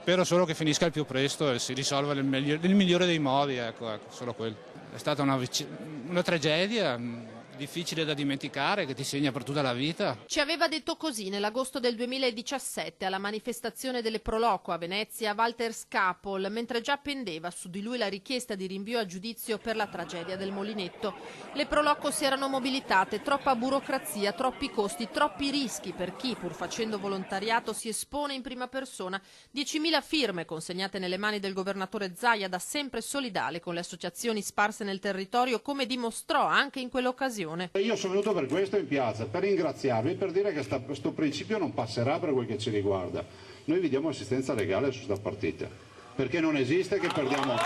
Spero solo che finisca il più presto e si risolva nel migliore dei modi, ecco, solo quello. È stata una tragedia difficile da dimenticare, che ti segna per tutta la vita. Ci aveva detto così nell'agosto del 2017 alla manifestazione delle Pro Loco a Venezia Walter Scapol, mentre già pendeva su di lui la richiesta di rinvio a giudizio per la tragedia del Molinetto. Le Pro Loco si erano mobilitate, troppa burocrazia, troppi costi, troppi rischi per chi, pur facendo volontariato, si espone in prima persona. 10.000 firme consegnate nelle mani del governatore Zaia, da sempre solidale con le associazioni sparse nel territorio, come dimostrò anche in quell'occasione. Io sono venuto per questo in piazza, per ringraziarvi, per dire che questo principio non passerà per quel che ci riguarda. Noi vi diamo assistenza legale su questa partita, perché non esiste che perdiamo.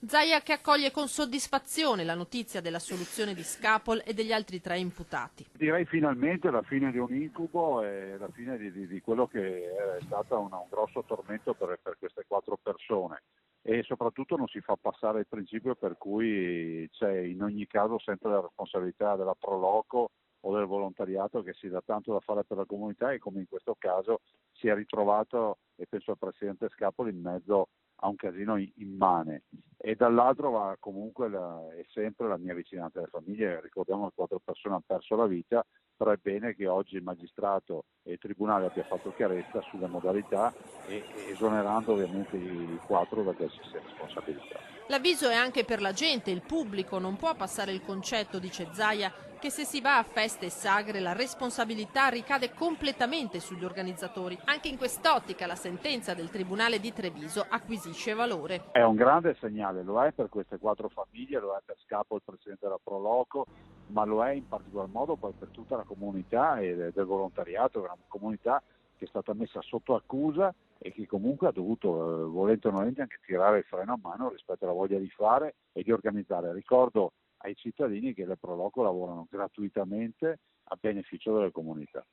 Zaia che accoglie con soddisfazione la notizia della soluzione di Scapol e degli altri 3 imputati. Direi finalmente la fine di un incubo e la fine di quello che è stato un grosso tormento per queste 4 persone, e soprattutto non si fa passare il principio per cui c'è in ogni caso sempre la responsabilità della Pro Loco o del volontariato che si dà tanto da fare per la comunità, e come in questo caso si è ritrovato, e penso al presidente Scapoli, in mezzo a un casino immane. E dall'altro va comunque è sempre la mia vicinanza alle famiglie. Ricordiamo che 4 persone hanno perso la vita, però è bene che oggi il magistrato e il tribunale abbia fatto chiarezza sulle modalità, e esonerando ovviamente i 4 da qualsiasi responsabilità. L'avviso è anche per la gente, il pubblico non può passare il concetto, dice Zaia, che se si va a feste e sagre la responsabilità ricade completamente sugli organizzatori. Anche in quest'ottica la sentenza del Tribunale di Treviso acquisisce valore. È un grande segnale, lo è per queste 4 famiglie, lo è per Scapo, il presidente della Pro Loco, ma lo è in particolar modo poi per tutta la comunità e del volontariato, una comunità che è stata messa sotto accusa e che comunque ha dovuto, volente o nolente, anche tirare il freno a mano rispetto alla voglia di fare e di organizzare. Ricordo ai cittadini che le Pro Loco lavorano gratuitamente a beneficio delle comunità.